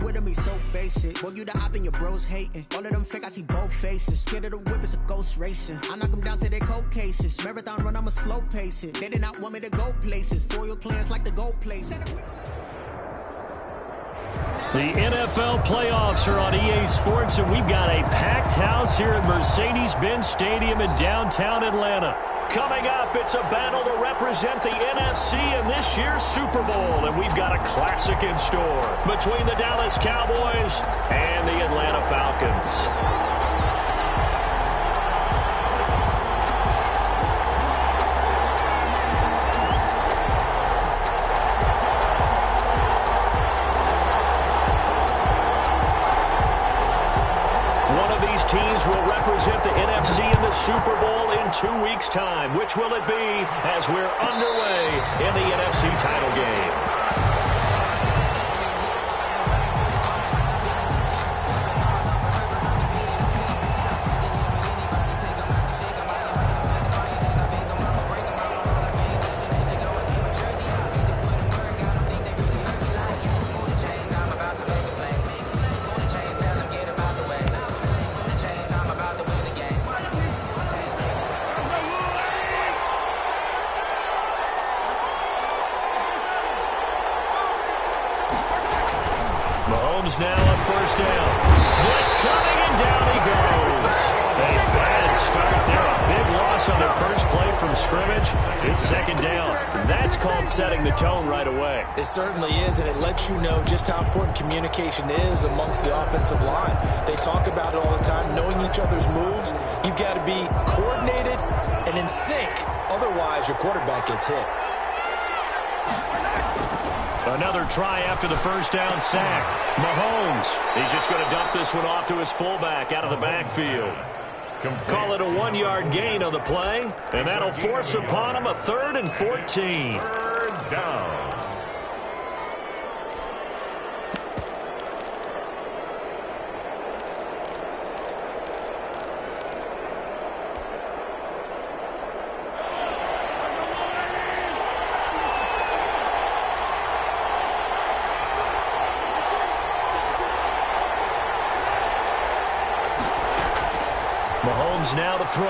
with him, he's so basic. Boy, you the op and your bros hating. All of them fake, I see both faces. Scared of the whip, it's a ghost racing. I knock them down to their cold cases. Marathon run, I'ma slow pace it. They did not want me to go places. Foil plans like the gold place. The NFL playoffs are on EA Sports, and we've got a packed house here at Mercedes-Benz Stadium in downtown Atlanta. Coming up, it's a battle to represent the NFC in this year's Super Bowl, and we've got a classic in store between the Dallas Cowboys and the Atlanta Falcons. Teams will represent the NFC in the Super Bowl in 2 weeks' time. Which will it be as we're underway in the NFC title game? Now on first down. Blitz coming, and down he goes. A bad start there. A big loss on their first play from scrimmage. It's second down. That's called setting the tone right away. It certainly is, and it lets you know just how important communication is amongst the offensive line. They talk about it all the time, knowing each other's moves. You've got to be coordinated and in sync. Otherwise, your quarterback gets hit. Another try after the first down sack. Mahomes, he's just going to dump this one off to his fullback out of the backfield. Call it a 1-yard gain on the play, and that'll force upon him a 3rd and 14. Third down. Mahomes now to throw.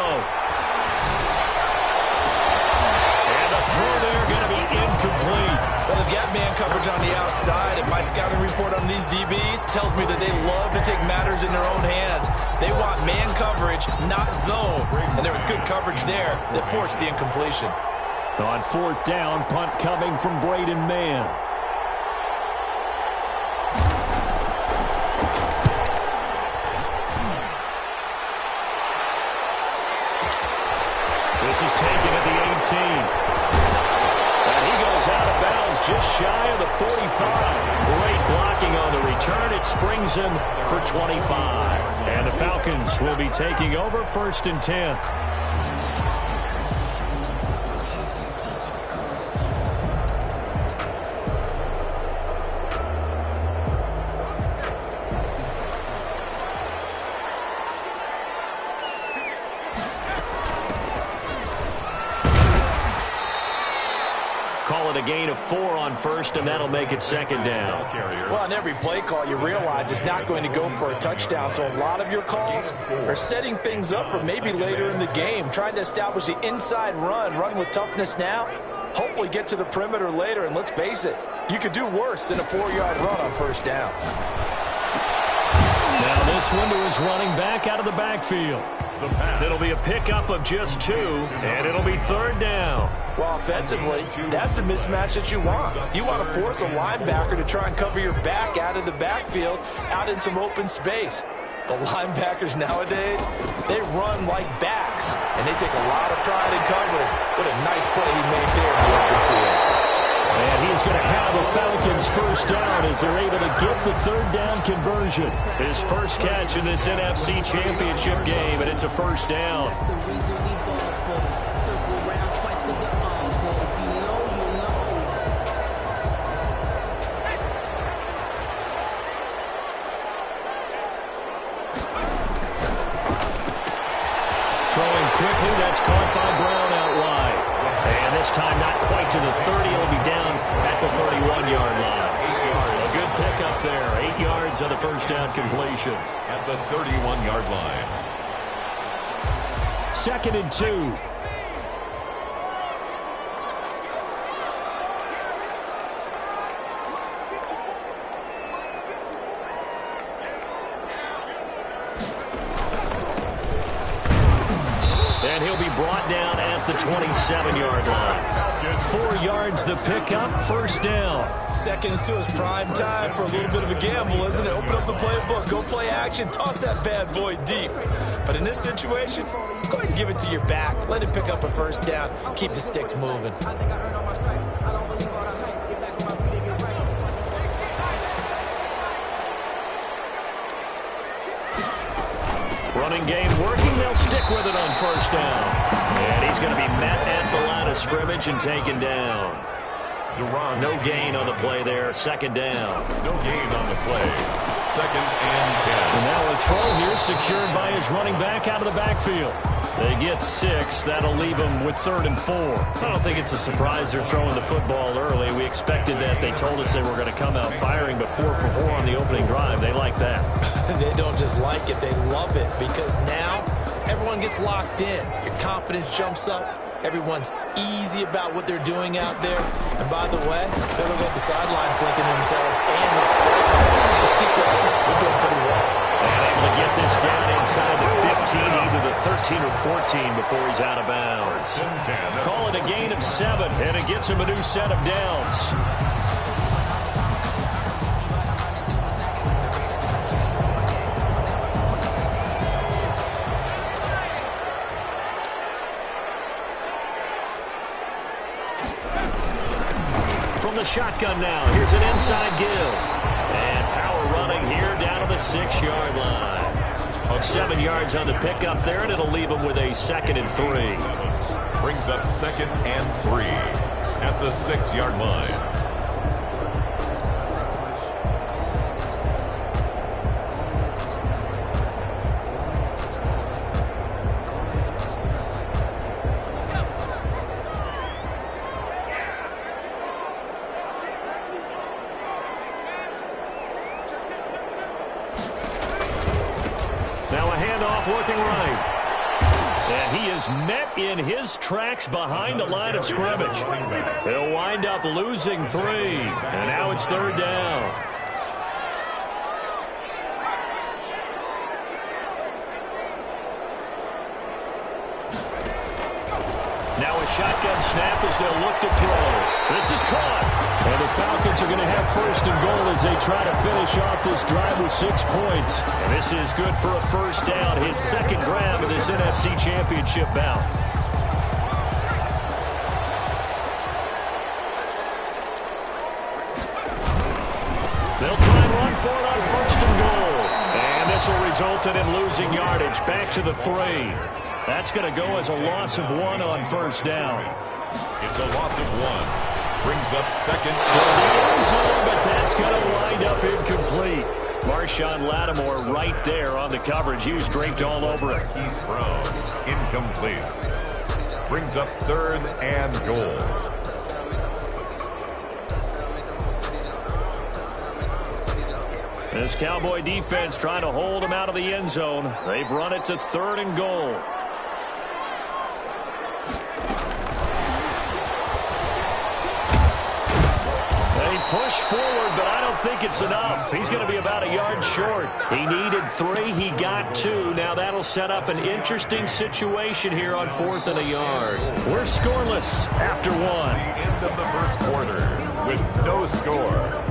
And the throw there going to be incomplete. Well, they've got man coverage on the outside, and my scouting report on these DBs tells me that they love to take matters in their own hands. They want man coverage, not zone. And there was good coverage there that forced the incompletion. On fourth down, punt coming from Braden Mann. This is taken at the 18. And he goes out of bounds just shy of the 45. Great blocking on the return. It springs him for 25. And the Falcons will be taking over 1st and 10. Call it a gain of 4 on first, and that'll make it second down. Well, on every play call, you realize it's not going to go for a touchdown, so a lot of your calls are setting things up for maybe later in the game, trying to establish the inside run with toughness now, hopefully get to the perimeter later, and let's face it, you could do worse than a 4-yard run on first down. Now this one to his running back out of the backfield. It'll be a pickup of just 2, and it'll be 3rd down. Well, offensively, that's the mismatch that you want. You want to force a linebacker to try and cover your back out of the backfield, out in some open space. The linebackers nowadays, they run like backs, and they take a lot of pride in covering. What a nice play he made there in the open field. And he's going to have a Falcons first down as they're able to get the 3rd down conversion. His first catch in this NFC Championship game, and it's a first down. Throwing quickly, that's caught by Brown out wide. And this time not quite to the 30. It'll be down at the 31-yard line. A good pickup there. 8 yards yards on the first down completion. At the 31-yard line. 2nd and 2. And he'll be brought down at the 27-yard line. 4 yards the pickup, first down. 2nd and 2 is prime time for a little bit of a gamble, isn't it? Open up the playbook, go play action, toss that bad boy deep. But in this situation, go ahead and give it to your back. Let him pick up a first down. Keep the sticks moving. Running game working. They'll stick with it on first down. And he's going to be met at the line of scrimmage and taken down. No gain on the play there. 2nd down. No gain on the play. 2nd and 10. And now a throw here secured by his running back out of the backfield. They get 6. That'll leave them with 3rd and 4. I don't think it's a surprise they're throwing the football early. We expected that. They told us they were going to come out firing, but 4 for 4 on the opening drive. They like that. They don't just like it. They love it because now everyone gets locked in. Your confidence jumps up. Everyone's easy about what they're doing out there. And by the way, they're looking at the sideline thinking to themselves and expressing, just keep going. We're doing pretty well. And able to get this down inside the 15, either the 13 or 14 before he's out of bounds. Call it a gain of 7, and it gets him a new set of downs. From the shotgun now, here's an inside give. And power running here down to the 6-yard line. 7 yards on the pickup there, and it'll leave him with a 2nd and 3. Brings up 2nd and 3 at the 6-yard line. Looking right. And he is met in his tracks behind the line of scrimmage. He'll wind up losing 3. And now it's 3rd down. Now a shotgun snap as they'll look to throw. This is caught. And the Falcons are going to have 1st and goal as they try to finish off this drive with 6 points. And this is good for a first down, his 2nd grab of this NFC Championship bout. They'll try and run for it on 1st and goal. And this will result in him losing yardage back to the 3. That's going to go as a loss of 1 on first down. It's a loss of 1. Brings up 2nd. But that's going to wind up incomplete. Marshawn Lattimore right there on the coverage. He was draped all over it. He's thrown. Incomplete. Brings up 3rd and goal. This Cowboy defense trying to hold him out of the end zone. They've run it to 3rd and goal. Push forward, but I don't think it's enough. He's going to be about a yard short. He needed 3. He got 2. Now that'll set up an interesting situation here on 4th and a yard. We're scoreless after 1. The end of the first quarter with no score.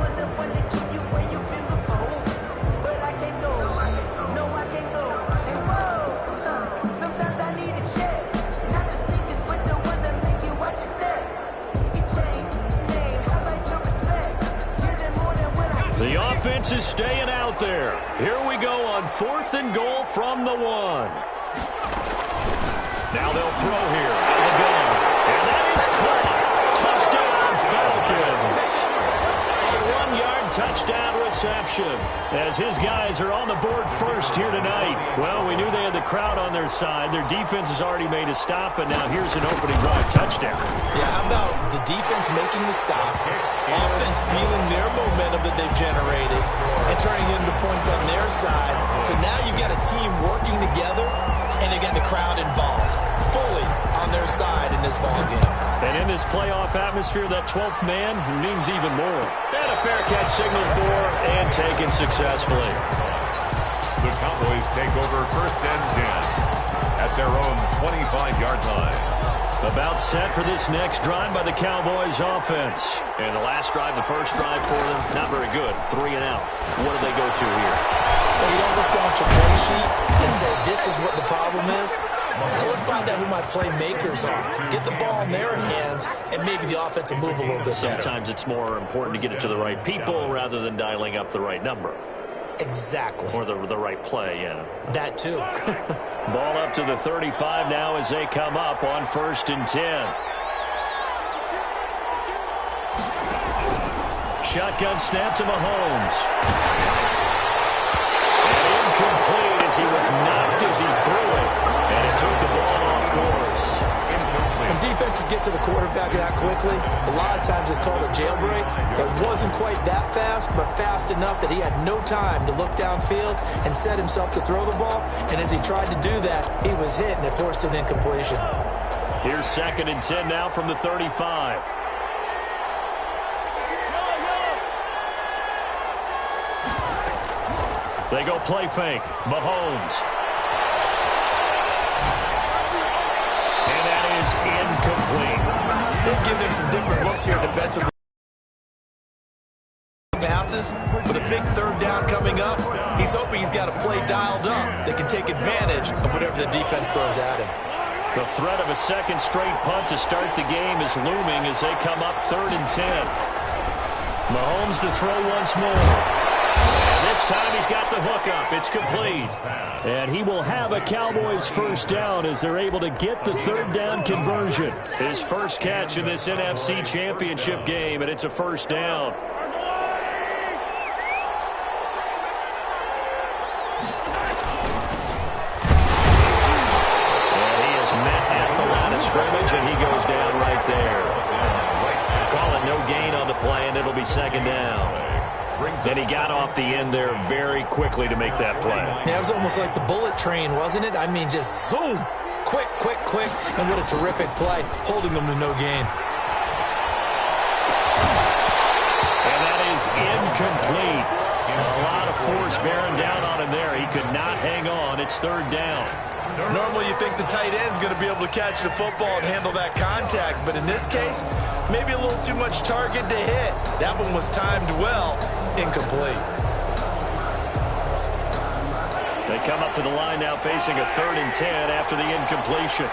The offense is staying out there. Here we go on 4th and goal from the 1. Now they'll throw here out of the gun. And that is caught. Touchdown, Falcons. A 1-yard touchdown reception as his guys are on the board first here tonight. Well, we knew they had the crowd on their side. Their defense has already made a stop, but now here's an opening drive touchdown. Yeah, how about the defense making the stop, offense feeling their momentum that they've generated, and turning it into points on their side. So now you've got a team working together, and they get the crowd involved fully on their side in this ballgame. And in this playoff atmosphere, that 12th man means even more. And a fair catch signaled for and taken successfully. The Cowboys take over 1st and 10 at their own 25-yard line. About set for this next drive by the Cowboys offense. And the last drive, the first drive for them, not very good. 3 and out. What do they go to here? Well, you don't look down at your play sheet and say, this is what the problem is. Now let's find out who my playmakers are. Get the ball in their hands, and maybe the offense will move a little bit better. Sometimes it's more important to get it to the right people rather than dialing up the right number. Exactly. Or the right play, yeah. That too. Ball up to the 35 now as they come up on 1st and 10. Shotgun snap to Mahomes. And incomplete as he was knocked as he threw it. And it took the ball off course. When defenses get to the quarterback that quickly, a lot of times it's called a jailbreak. It wasn't quite that fast, but fast enough that he had no time to look downfield and set himself to throw the ball. And as he tried to do that, he was hit, and it forced an incompletion. Here's 2nd and 10 now from the 35. They go play fake. Mahomes. And that is incomplete. They've given him some different looks here defensively. Passes with a big 3rd down coming up. He's hoping he's got a play dialed up that can take advantage of whatever the defense throws at him. The threat of a 2nd straight punt to start the game is looming as they come up 3rd and 10. Mahomes to throw once more. And this time he's got the hook up. It's complete. And he will have a Cowboys 1st down as they're able to get the 3rd down conversion. His first catch in this NFC Championship game, and it's a 1st down. And he is met at the line of scrimmage, and he goes down right there. Call it no gain on the play, and it'll be 2nd down. And he got off the end there very quickly to make that play. Yeah, it was almost like the bullet train, wasn't it? I mean, just zoom. Quick, quick, quick. And what a terrific play, holding them to no gain. And that is incomplete. A lot of force bearing down on him there. He could not hang on. It's 3rd down. Normally you think the tight end's going to be able to catch the football and handle that contact, but in this case, maybe a little too much target to hit. That one was timed well, incomplete. They come up to the line now facing a 3rd and 10 after the incompletion.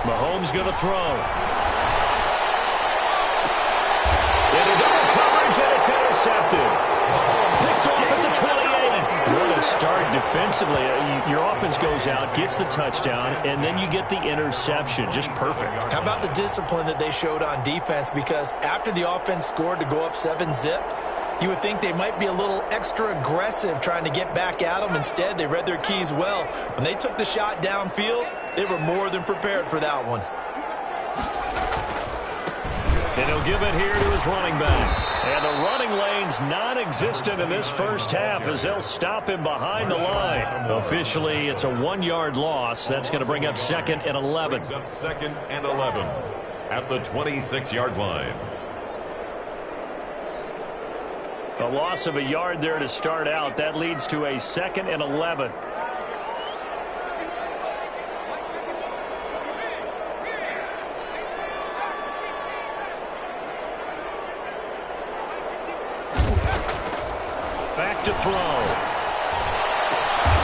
Mahomes going to throw. Into double coverage, and it's intercepted. Picked off at the 28. What a start defensively. Your offense goes out, gets the touchdown, and then you get the interception. Just perfect. How about the discipline that they showed on defense? Because after the offense scored to go up 7-zip, you would think they might be a little extra aggressive trying to get back at them. Instead, they read their keys well. When they took the shot downfield, they were more than prepared for that one. And he'll give it here to his running back. And the running lane's non-existent in this first half as they'll stop him behind the line. Officially, it's a 1-yard loss. That's going to bring up 2nd and 11. Brings up 2nd and 11 at the 26-yard line. A loss of a yard there to start out. That leads to a 2nd and 11. Back to throw.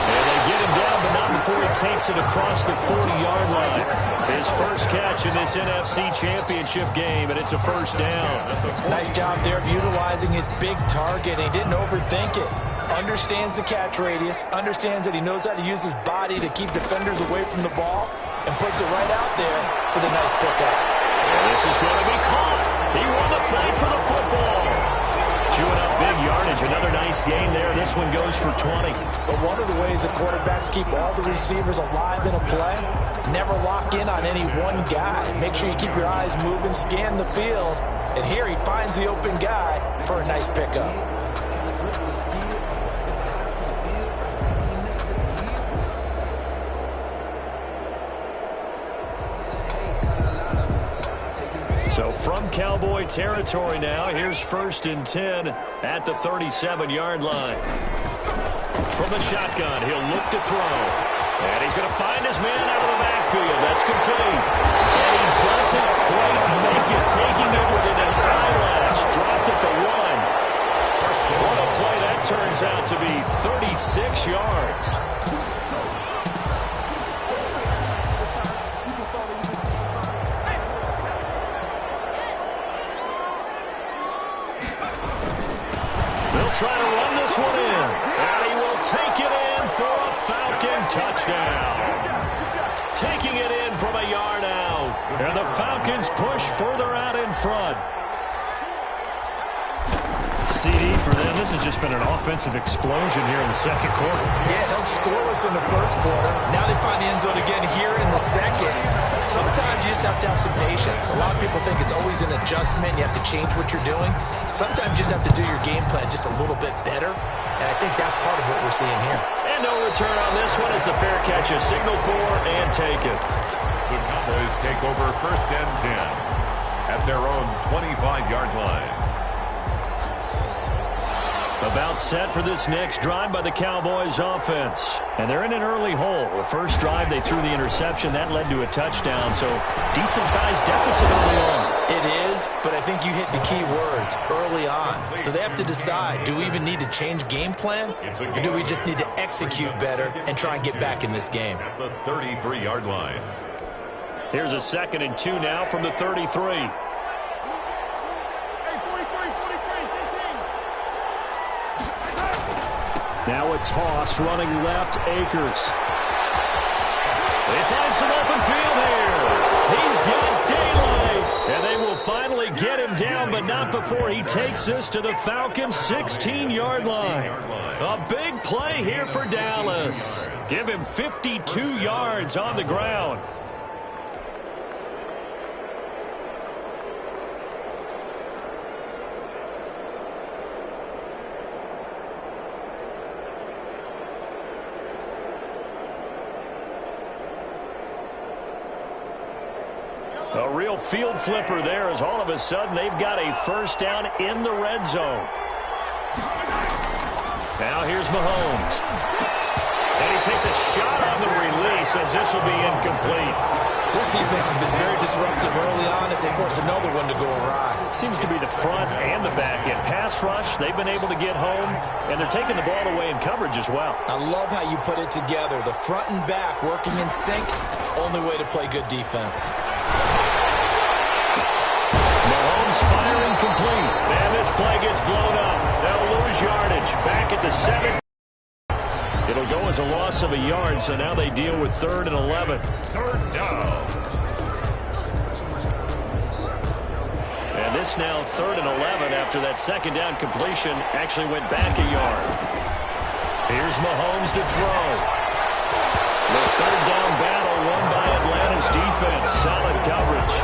And they get him down, but not before he takes it across the 40-yard line. His first catch in this NFC Championship game, and it's a 1st down. Nice job there of utilizing his big target. He didn't overthink it. Understands the catch radius, understands that he knows how to use his body to keep defenders away from the ball, and puts it right out there for the nice pickup. And this is going to be caught. He won the fight for the football. chewing up big yardage. Another nice gain there. This one goes for 20. But one of the ways the quarterbacks keep all the receivers alive in a play, never lock in on any one guy. Make sure you keep your eyes moving, scan the field. And here he finds the open guy for a nice pickup. So from Cowboy territory now, here's 1st and 10 at the 37-yard line. From the shotgun, he'll look to throw. And he's going to find his man out of the backfield. That's complete. And he doesn't quite make it, taking it within an eyelash. Dropped at the 1. What a play that turns out to be, 36 yards. Try to run this one in, and he will take it in for a Falcon touchdown. Taking it in from a yard out, and the Falcons push further out in front. CD for them. This has just been an offensive explosion here in the second quarter. Yeah, held scoreless in the first quarter. Now they find the end zone again here in the second. Sometimes you just have to have some patience. A lot of people think it's always an adjustment. You have to change what you're doing. Sometimes you just have to do your game plan just a little bit better. And I think that's part of what we're seeing here. And no return on this one as the fair catch is signaled for and taken. The Cowboys take over 1st and 10 at their own 25-yard line. About set for this next drive by the Cowboys offense. And they're in an early hole. The first drive, they threw the interception. That led to a touchdown, so decent-sized deficit early on. It is, but I think you hit the key words, early on. So they have to decide, do we even need to change game plan? Or do we just need to execute better and try and get back in this game? At the 33-yard line. Here's a 2nd and 2 now from the 33. Now a toss running left, Akers. They find some open field here. He's got daylight. And they will finally get him down, but not before he takes this to the Falcons' 16-yard line. A big play here for Dallas. Give him 52 yards on the ground. A real field flipper there as all of a sudden they've got a first down in the red zone. Now here's Mahomes. And he takes a shot on the release as this will be incomplete. This defense has been very disruptive early on as they force another one to go awry. It seems to be the front and the back end. Pass rush, they've been able to get home, and they're taking the ball away in coverage as well. I love how you put it together. The front and back working in sync, only way to play good defense. Mahomes firing complete. And this play gets blown up. They'll lose yardage. Back at the 7. It'll go as a loss of a yard, so now they deal with 3rd and 11. 3rd down. And this now 3rd and 11 after that 2nd down completion actually went back a yard. Here's Mahomes to throw. The 3rd down battle won by Atlanta's defense. Solid coverage.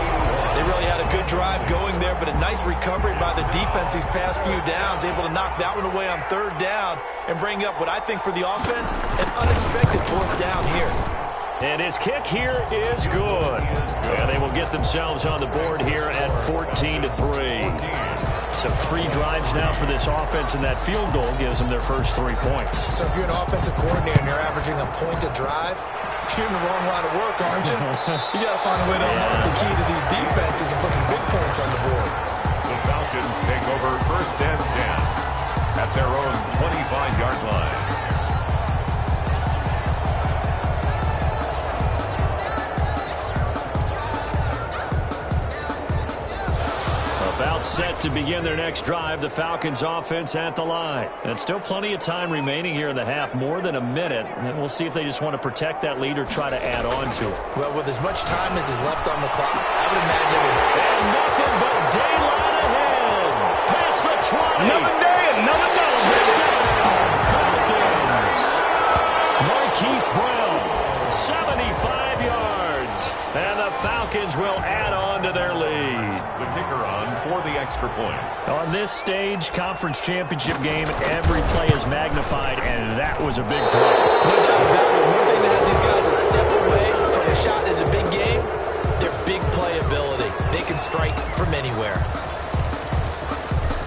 They really had a good drive going there, but a nice recovery by the defense these past few downs, able to knock that one away on 3rd down and bring up what I think for the offense, an unexpected 4th down here. And his kick here is good. And they will get themselves on the board here at 14-3. So 3 drives now for this offense, and that field goal gives them their first 3 points. So if you're an offensive coordinator and you're averaging a point a drive, you're in the wrong line of work, aren't you? You got to find a way to unlock the key to these defenses and put some big points on the board. The Falcons take over 1st and 10 at their own 25-yard line. About set to begin their next drive, the Falcons offense at the line. And still plenty of time remaining here in the half, more than a minute. And we'll see if they just want to protect that lead or try to add on to it. Well, with as much time as is left on the clock, I would imagine And nothing but daylight ahead. Pass across the 20. Another day, another dollar. Touchdown, Falcons. Marquise Brown, 75 yards. And the Falcons will add on to their lead. The kicker on for the extra point. On this stage, conference championship game, every play is magnified, and that was a big play. No doubt about it. One thing that has these guys a step away from a shot at a big game, their big playability. They can strike from anywhere.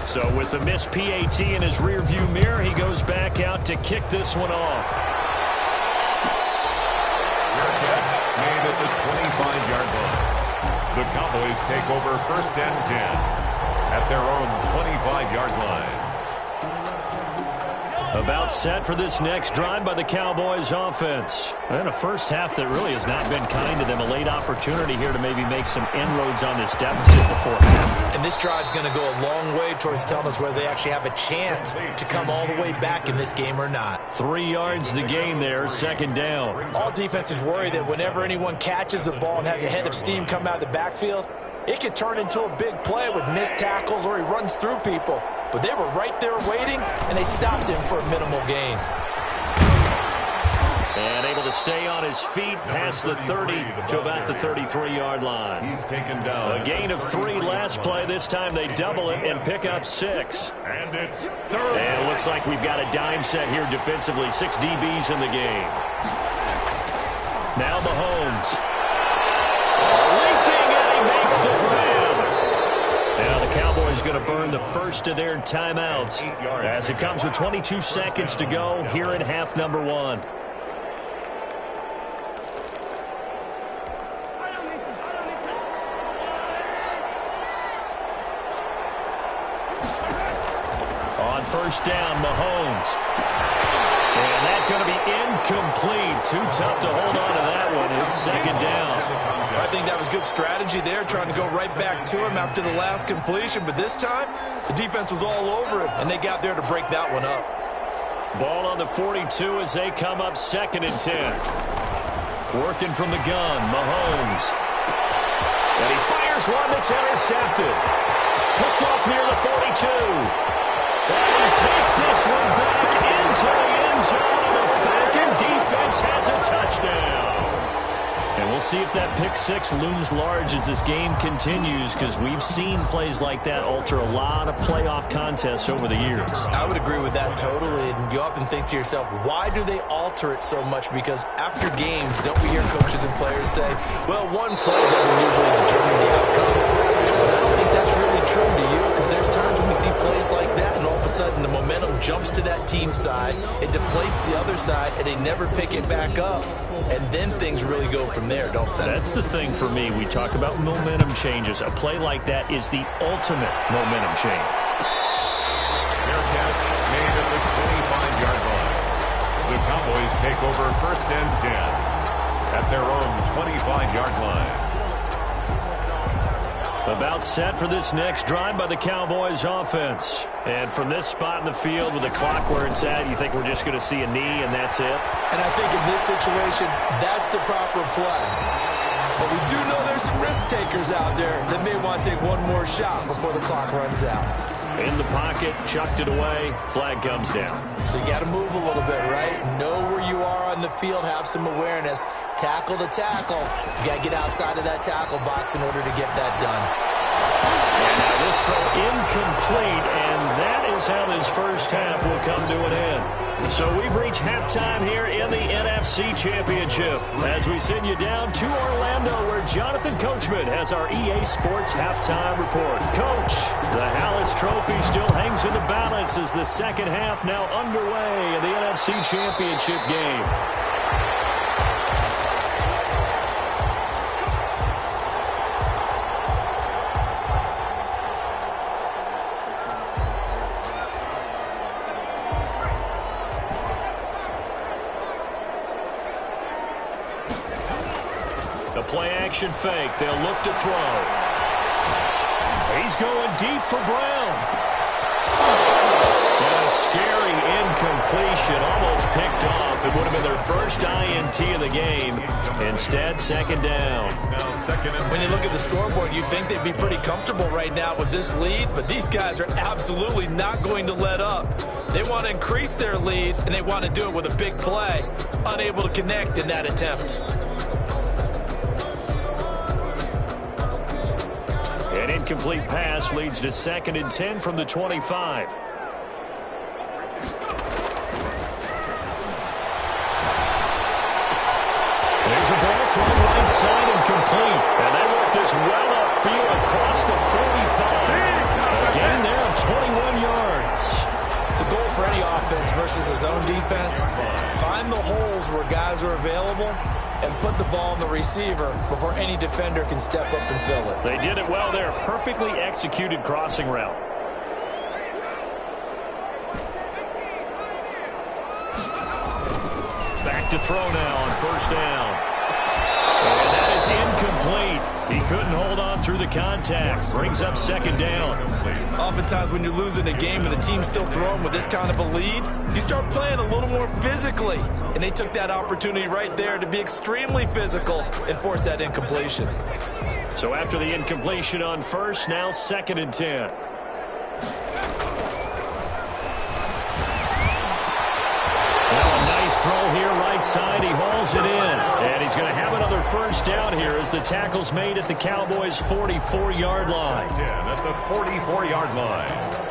So with the missed PAT in his rearview mirror, he goes back out to kick this one off. Made at the 25-yard line. The Cowboys take over 1st and 10 at their own 25-yard line. About set for this next drive by the Cowboys offense. And a first half that really has not been kind to them. A late opportunity here to maybe make some inroads on this deficit before half. And this drive's going to go a long way towards telling us whether they actually have a chance to come all the way back in this game or not. 3 yards the gain there, 2nd down. All defenses worry that whenever anyone catches the ball and has a head of steam come out of the backfield, it could turn into a big play with missed tackles or he runs through people. But they were right there waiting, and they stopped him for a minimal gain. And able to stay on his feet past the 30 to about the 33-yard line. He's taken down. A gain of 3 last play. This time they double it and pick up 6. And it's 3rd. And it looks like we've got a dime set here defensively. 6 DBs in the game. Now Mahomes. Leaping, and he makes the grab. Now the Cowboys going to burn the first of their timeouts as it comes with 22 seconds to go here in half number 1. On 1st down, Mahomes. And that's going to be incomplete. Too tough to hold on to that one. It's 2nd down. I think that was good strategy there, trying to go right back to him after the last completion. But this time, the defense was all over him, and they got there to break that one up. Ball on the 42 as they come up 2nd and 10. Working from the gun, Mahomes. And he fires one that's intercepted. Picked off near the 42. And he takes this one back into the end zone. And the Falcon defense has a touchdown. And we'll see if that pick 6 looms large as this game continues, because we've seen plays like that alter a lot of playoff contests over the years. I would agree with that totally. And you often think to yourself, why do they alter it so much? Because after games, don't we hear coaches and players say, well, one play doesn't usually determine the outcome. But I don't think that's really true to you, because there's times when we see plays like that, and all of a sudden the momentum jumps to that team side, it deflates the other side, and they never pick it back up. And then things really go from there, don't they? That's the thing for me. We talk about momentum changes. A play like that is the ultimate momentum change. Fair catch made at the 25-yard line. The Cowboys take over 1st and 10 at their own 25-yard line. About set for this next drive by the Cowboys offense. And from this spot in the field with the clock where it's at, you think we're just going to see a knee and that's it? And I think in this situation, that's the proper play. But we do know there's some risk takers out there that may want to take one more shot before the clock runs out. In the pocket, chucked it away, flag comes down. So you got to move a little bit, right? Know where you are on the field, have some awareness. Tackle to tackle. You got to get outside of that tackle box in order to get that done. And now this throw incomplete, and that is how this first half will come to an end. So we've reached halftime here in the NFC Championship as we send you down to Orlando, where Jonathan Coachman has our EA Sports halftime report. Coach, the Hallis Trophy still hangs in the balance as the second half now underway in the NFC Championship game. The play-action fake. They'll look to throw. He's going deep for Brown. And a scary incompletion, almost picked off. It would have been their first INT of the game. Instead, second down. When you look at the scoreboard, you'd think they'd be pretty comfortable right now with this lead, but these guys are absolutely not going to let up. They want to increase their lead, and they want to do it with a big play. Unable to connect in that attempt. An incomplete pass leads to 2nd and 10 from the 25. There's a ball thrown right side and complete. And they work this well upfield across the 45. A gain there of 21 yards. The goal for any offense versus a zone defense, find the holes where guys are available and put the ball in the receiver before any defender can step up and fill it. They did it well there. Perfectly executed crossing route. Back to throw now on first down. And that is incomplete. He couldn't hold on through the contact. Brings up second down. Oftentimes when you're losing a game and the team's still throwing with this kind of a lead, you start playing a little more physically. And they took that opportunity right there to be extremely physical and force that incompletion. So after the incompletion on first, now 2nd and 10. Throw here right side. He hauls it in. And he's going to have another first down here as the tackle's made at the Cowboys' 44-yard line. At the 44-yard line.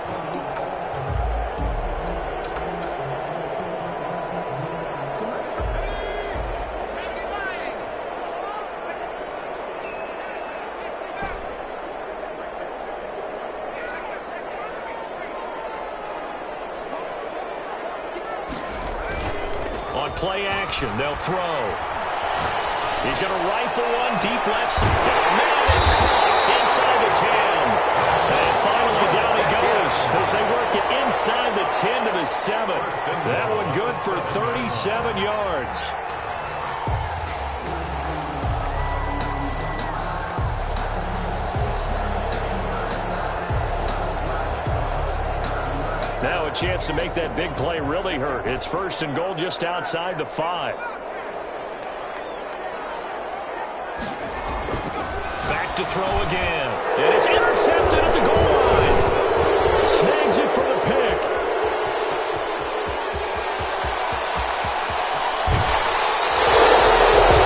Play action. They'll throw. He's going to rifle one deep left side. Man, it's caught inside the 10. And finally down he goes as they work it inside the 10 to the 7. That one good for 37 yards. Now a chance to make that big play really hurt. It's 1st and goal just outside the 5. Back to throw again. And it's intercepted at the goal line. Snags it for the pick.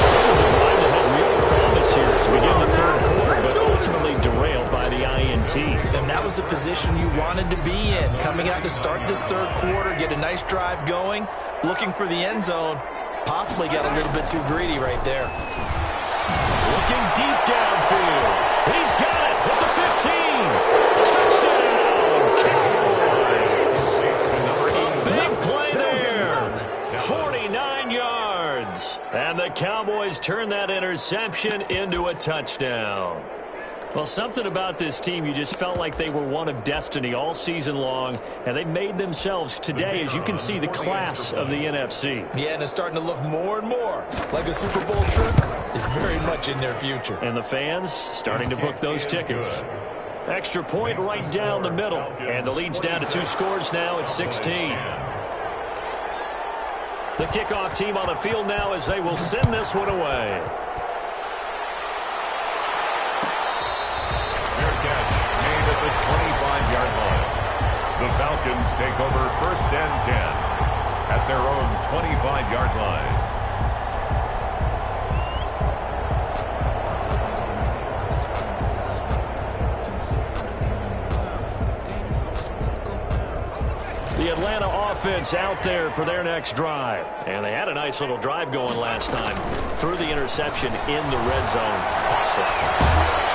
That was a drive that had real promise here to begin the 3rd quarter, but ultimately derailed by the INT. And that was the position you wanted to be in. Coming out to start this 3rd quarter, get a nice drive going, looking for the end zone. Possibly got a little bit too greedy right there. Looking deep downfield. He's got it at the 15. Touchdown, Cowboys. A big play there. 49 yards. And the Cowboys turn that interception into a touchdown. Well, something about this team, you just felt like they were one of destiny all season long, and they made themselves today, as you can see, the class of the NFC. Yeah, and it's starting to look more and more like a Super Bowl trip is very much in their future. And the fans starting to book those tickets. Extra point right down the middle, and the lead's down to 2 scores now at 16. The kickoff team on the field now as they will send this one away. The 25-yard line. The Falcons take over 1st and 10 at their own 25-yard line. The Atlanta offense out there for their next drive. And they had a nice little drive going last time. Threw the interception in the red zone. Costly.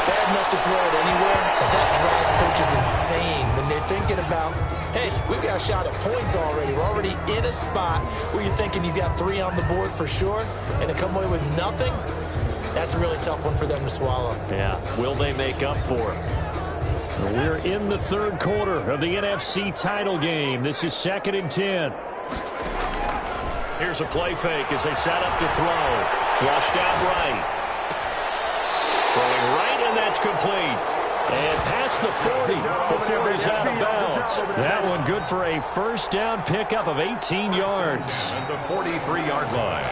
Bad enough to throw it anywhere, but that drives coaches insane when they're thinking about, hey, we've got a shot at points already. We're already in a spot where you're thinking you've got 3 on the board for sure, and to come away with nothing, that's a really tough one for them to swallow. Yeah, will they make up for it? We're in the 3rd quarter of the NFC title game. This is 2nd and 10. Here's a play fake as they set up to throw. Flushed out right. Throwing right, and that's complete. And past the 40 before he's out of bounds. That one good for a first down pickup of 18 yards. At the 43-yard line.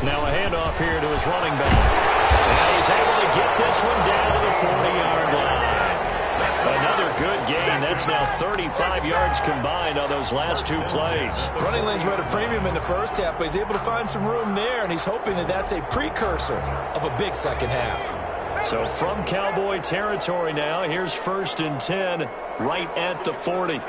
Now a handoff here to his running back. And he's able to get this one down to the 40-yard line. Another good gain. That's now 35 yards combined on those last two plays. Running lanes were at a premium in the first half, but he's able to find some room there, and he's hoping that that's a precursor of a big second half. So from Cowboy territory now, here's 1st and 10 right at the 40.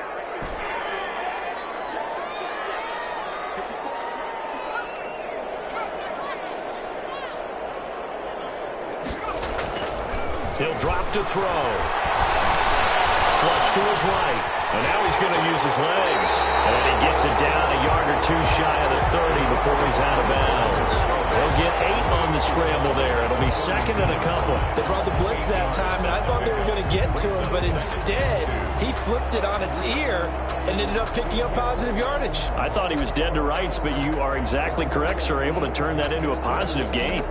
He'll drop to throw. Flush to his right. And now he's going to use his legs. And he gets it down a yard or two shy of the 30 before he's out of bounds. They'll get 8 on the scramble there. It'll be 2nd and a couple. They brought the blitz that time, and I thought they were going to get to him, but instead he flipped it on its ear and ended up picking up positive yardage. I thought he was dead to rights, but you are exactly correct, sir. Able to turn that into a positive gain.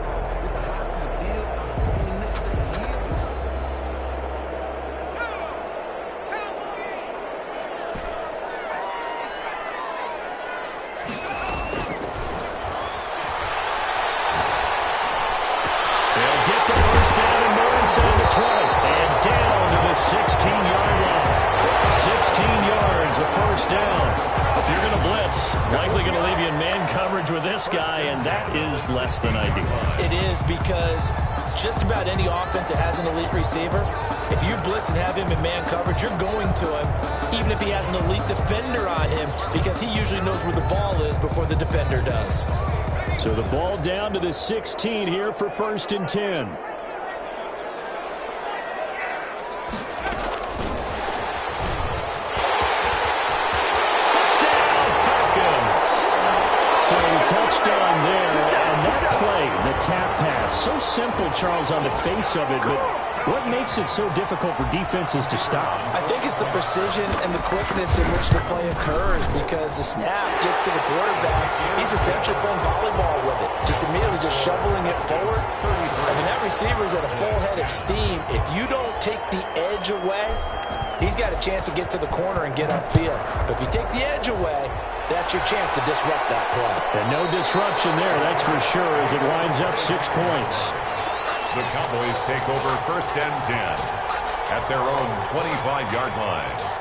And down to the 16-yard line. 16 yards, a first down. If you're going to blitz, likely going to leave you in man coverage with this guy, and that is less than ideal. It is, because just about any offense that has an elite receiver, if you blitz and have him in man coverage, you're going to him, even if he has an elite defender on him, because he usually knows where the ball is before the defender does. So the ball down to the 16 here for 1st and 10. Touchdown there, and that play, the tap pass, so simple, Charles, on the face of it, but what makes it so difficult for defenses to stop? I think it's the precision and the quickness in which the play occurs, because the snap gets to the quarterback. He's essentially playing volleyball with it, just immediately just shoveling it forward. I mean, that receiver's at a full head of steam. If you don't take the edge away, he's got a chance to get to the corner and get upfield. But if you take the edge away, that's your chance to disrupt that play. And no disruption there, that's for sure, as it winds up 6 points. The Cowboys take over 1st and 10 at their own 25-yard line.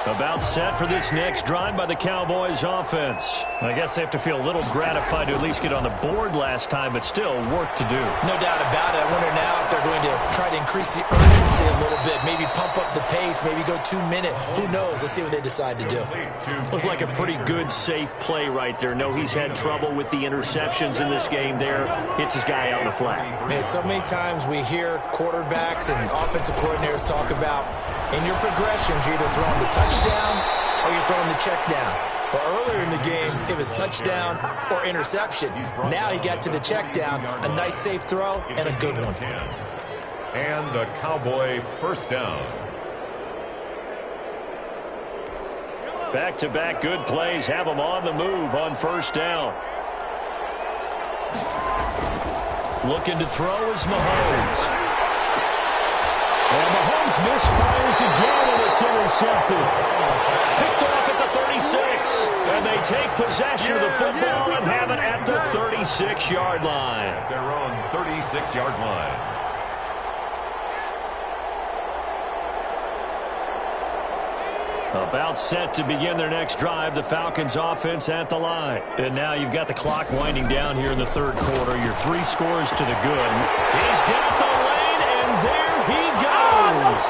About set for this next drive by the Cowboys offense. I guess they have to feel a little gratified to at least get on the board last time, but still work to do. No doubt about it. I wonder now if they're going to try to increase the urgency a little bit, maybe pump up the pace, maybe go 2 minute. Who knows? Let's see what they decide to do. Looked like a pretty good, safe play right there. No, he's had trouble with the interceptions in this game there. Hits his guy out in the flat. Man, so many times we hear quarterbacks and offensive coordinators talk about in your progressions, you're either throwing the touchdown or you're throwing the check down. But earlier in the game, it was touchdown or interception. Now he got to the check down, a nice safe throw, and a good one. And a Cowboy first down. Back-to-back good plays have them on the move on 1st down. Looking to throw is Mahomes. And Mahomes misfires again, and it's intercepted. Picked off at the 36. And they take possession of the football and have it at the 36-yard line. At their own 36-yard line. About set to begin their next drive, the Falcons offense at the line. And now you've got the clock winding down here in the 3rd quarter. Your 3 scores to the good. He's got the lane, and there he goes.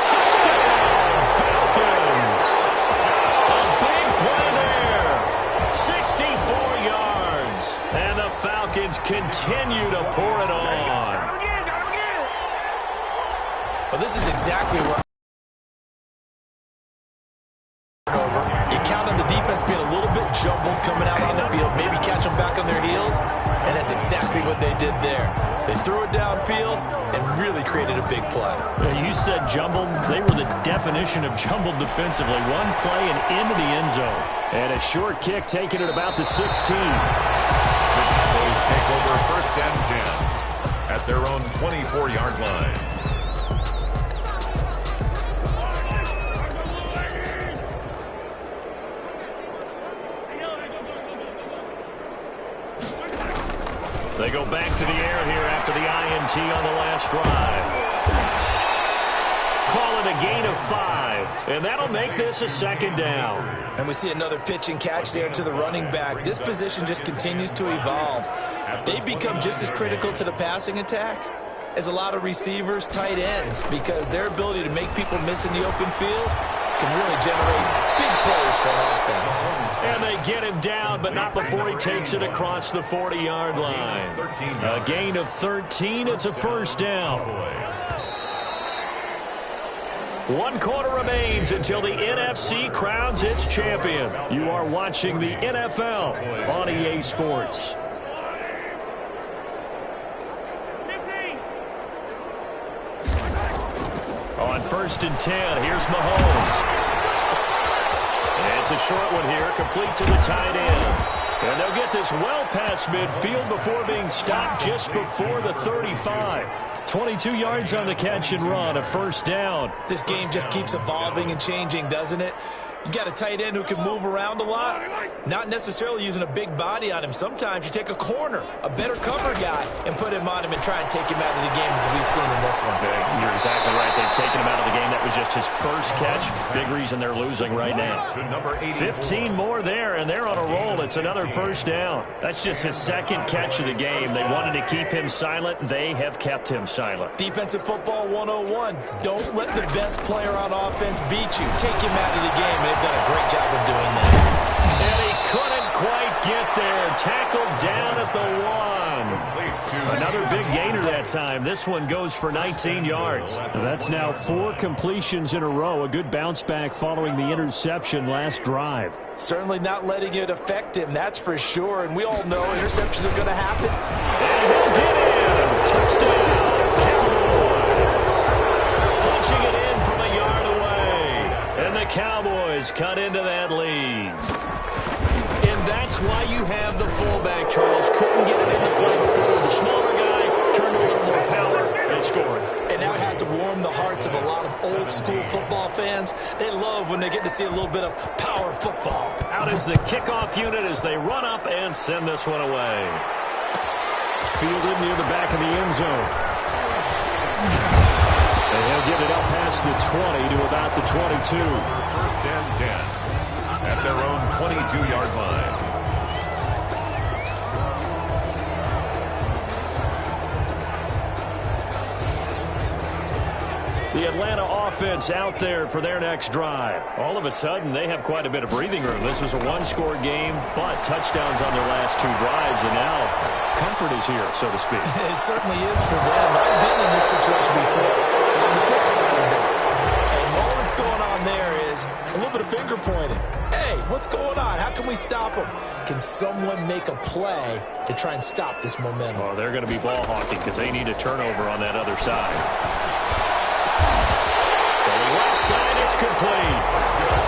Touchdown, Falcons. A big play there. 64 yards. And the Falcons continue to pour it on. Well, this is exactly where you count on the defense being a little bit jumbled coming out on the field, maybe catch them back on their heels, and that's exactly what they did there. They threw it downfield and really created a big play. Yeah, you said jumbled. They were the definition of jumbled defensively. One play and into the end zone. And a short kick taken at about the 16. The Cowboys take over 1st and 10 at their own 24-yard line. They go back to the air here after the INT on the last drive. Call it a gain of 5, and that'll make this a 2nd down. And we see another pitch and catch there to the running back. This position just continues to evolve. They've become just as critical to the passing attack as a lot of receivers, tight ends, because their ability to make people miss in the open field can really generate big plays for an offense. And they get him down, but not before he takes it across the 40-yard line. A gain of 13. It's a 1st down. 1 quarter remains until the NFC crowns its champion. You are watching the NFL on EA Sports. On 1st and 10, here's Mahomes. It's a short one here, complete to the tight end. And they'll get this well past midfield before being stopped just before the 35. 22 yards on the catch and run, a 1st down. This game just keeps evolving and changing, doesn't it? You got a tight end who can move around a lot, not necessarily using a big body on him. Sometimes you take a corner, a better cover guy, and put him on him and try and take him out of the game, as we've seen in this one. You're exactly right. They've taken him out of the game. That was just his 1st catch. Big reason they're losing right now. 15 more there, and they're on a roll. It's another 1st down. That's just his 2nd catch of the game. They wanted to keep him silent. They have kept him silent. Defensive football 101. Don't let the best player on offense beat you. Take him out of the game. They've done a great job of doing that. And he couldn't quite get there. Tackled down at the 1. Another big gainer that time. This one goes for 19 yards. That's now 4 completions in a row. A good bounce back following the interception last drive. Certainly not letting it affect him, that's for sure. And we all know interceptions are going to happen. And he'll get in. Touchdown, Cowboys. Punching it in from a yard away. And the Cowboys cut into that lead. And that's why you have the fullback, Charles. Couldn't get it into play before. The smaller guy turned a little more power and scored. And now it has to warm the hearts of a lot of old-school football fans. They love when they get to see a little bit of power football. Out is the kickoff unit as they run up and send this one away. Fielded near the back of the end zone. And he'll get it up past the 20 to about the 22. 1st and 10 at their own 22-yard line. The Atlanta offense out there for their next drive. All of a sudden, they have quite a bit of breathing room. This was a 1-score game, but touchdowns on their last 2 drives, and now comfort is here, so to speak. It certainly is for them. I've been in this situation before on the flip side of this. And all that's going on there is a little bit of finger pointing. Hey, what's going on? How can we stop them? Can someone make a play to try and stop this momentum? Oh, they're going to be ball hawking because they need a turnover on that other side. So left side, it's complete.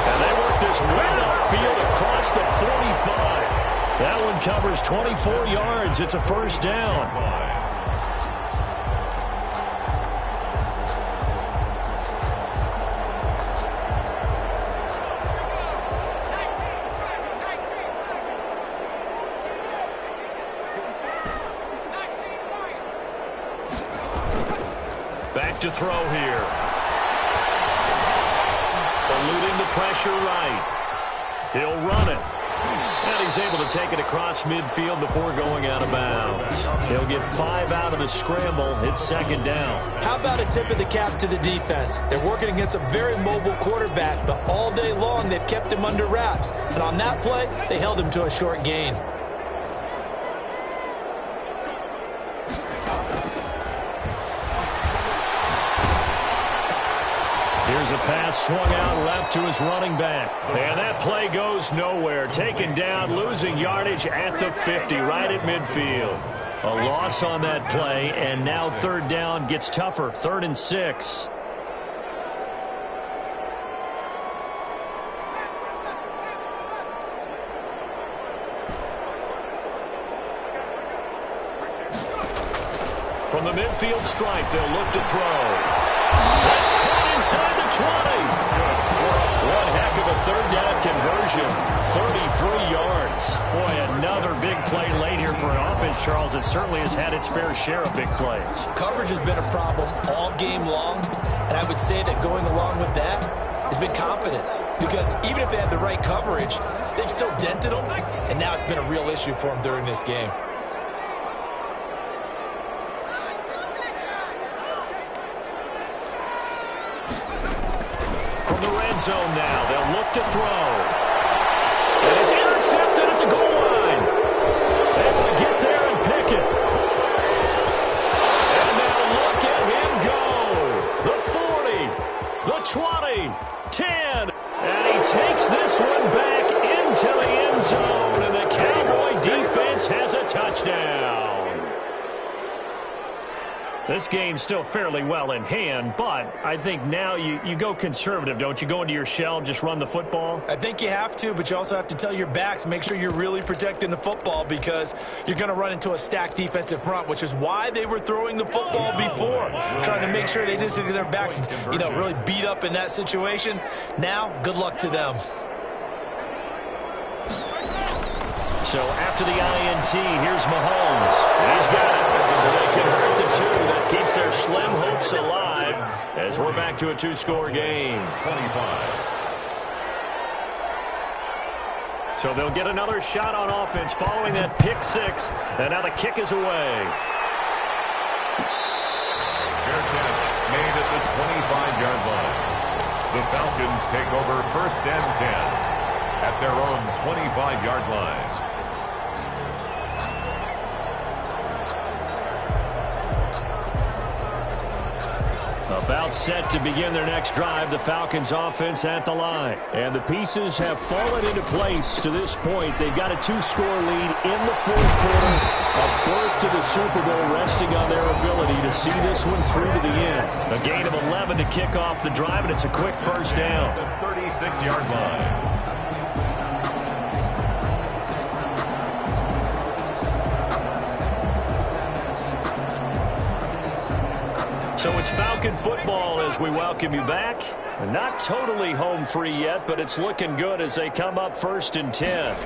And they work this way upfield across the 45. That one covers 24 yards. It's a 1st down. Back to throw here. Eluding the pressure right. He'll run it. And he's able to take it across midfield before going out of bounds. He'll get 5 out of the scramble. It's 2nd down. How about a tip of the cap to the defense? They're working against a very mobile quarterback, but all day long they've kept him under wraps. And on that play, they held him to a short gain. Here's a pass swung out left to his running back. And that play goes nowhere. Taken down, losing yardage at the 50, right at midfield. A loss on that play, and now third down gets tougher. 3rd and 6. From the midfield stripe, they'll look to throw. That's caught inside the 20. One heck of a third down conversion. 33 yards. Boy, another big play late here for an offense, Charles, that certainly has had its fair share of big plays. Coverage has been a problem all game long, and I would say that going along with that has been confidence. Because even if they had the right coverage, they've still dented them, and now it's been a real issue for them during this game. Zone now. They'll look to throw. And it's intercepted at the goal line. Able to get there and pick it. And now look at him go. The 40, the 20, 10. And he takes this one back into the end zone. And the Cowboy defense has a touchdown. This game's still fairly well in hand, but I think now you go conservative, don't you? Go into your shell and just run the football? I think you have to, but you also have to tell your backs, make sure you're really protecting the football because you're going to run into a stacked defensive front, which is why they were throwing the football before, trying to make sure they just get their backs, really beat up in that situation. Now, good luck to them. So after the INT, here's Mahomes. He's got it. So they convert the 2. That keeps their slim hopes alive as we're back to a 2-score game. 25. So they'll get another shot on offense following that pick 6. And now the kick is away. Fair catch made at the 25-yard line. The Falcons take over 1st and 10 at their own 25-yard line. About set to begin their next drive, the Falcons offense at the line. And the pieces have fallen into place to this point. They've got a 2-score lead in the 4th quarter. A berth to the Super Bowl resting on their ability to see this one through to the end. A gain of 11 to kick off the drive, and it's a quick first down. The 36-yard line. So it's Falcon football as we welcome you back. Not totally home free yet, but it's looking good as they come up 1st and 10. And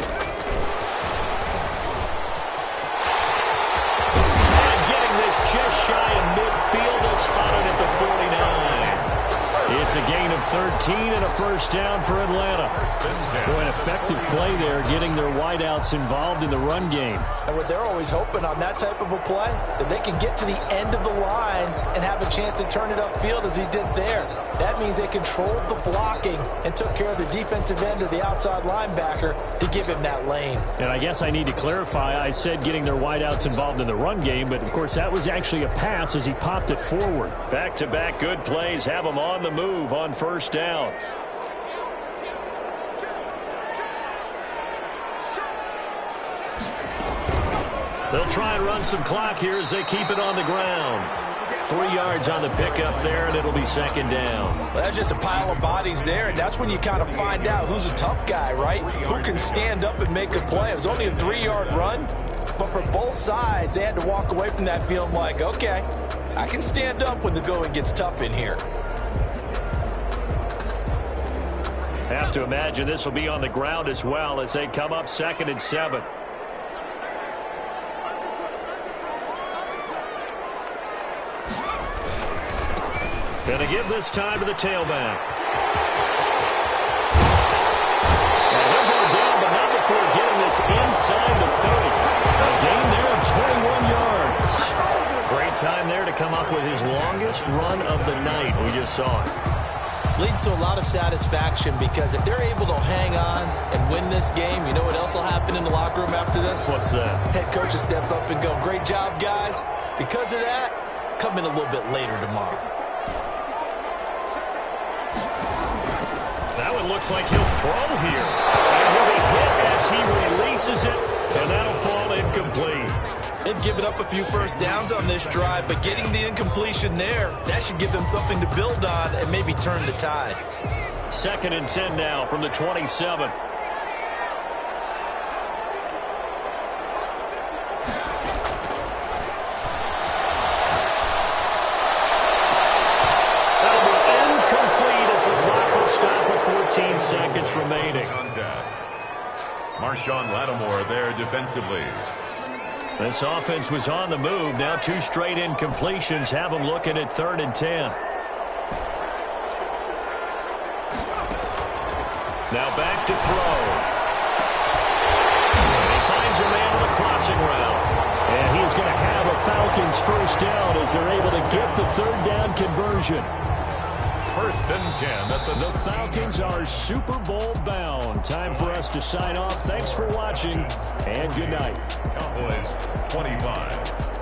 getting this just shy of midfield, they'll spot it at the 49. It's a gain of 13 and a first down for Atlanta. Boy, an effective play there, getting their wideouts involved in the run game. And what they're always hoping on that type of a play, that they can get to the end of the line and have a chance to turn it upfield as he did there. That means they controlled the blocking and took care of the defensive end or the outside linebacker to give him that lane. And I guess I need to clarify, I said getting their wideouts involved in the run game, but of course that was actually a pass as he popped it forward. Back-to-back good plays have them on the move on first down. They'll try and run some clock here as they keep it on the ground. 3 yards on the pickup there, and it'll be 2nd down. Well, that's just a pile of bodies there, and that's when you kind of find out who's a tough guy, right? Who can stand up and make a play. It was only a 3-yard run, but for both sides, they had to walk away from that feeling like, okay, I can stand up when the going gets tough in here. Have to imagine this will be on the ground as well as they come up 2nd and 7. Going to give this time to the tailback. And he'll go down, but not before getting this inside the 30. A gain there of 21 yards. Great time there to come up with his longest run of the night. We just saw it. Leads to a lot of satisfaction because if they're able to hang on and win this game, you know what else will happen in the locker room after this? What's that? Head coach will step up and go, great job, guys. Because of that, come in a little bit later tomorrow. it looks like he'll throw here. And he'll be hit as he releases it, and that'll fall incomplete. They've given up a few first downs on this drive, but getting the incompletion there, that should give them something to build on and maybe turn the tide. 2nd and 10 now from the 27. That'll be incomplete as the clock will stop with 14 seconds remaining. Contact. Marshawn Lattimore there defensively. This offense was on the move. Now 2 straight incompletions have them looking at 3rd and 10. Now back to throw. And he finds a man on a crossing route. And he's going to have a Falcons first down as they're able to get the 3rd down conversion. 1st and 10 at the Falcons are Super Bowl bound. Time for us to sign off. Thanks for watching, and good night. Cowboys 25.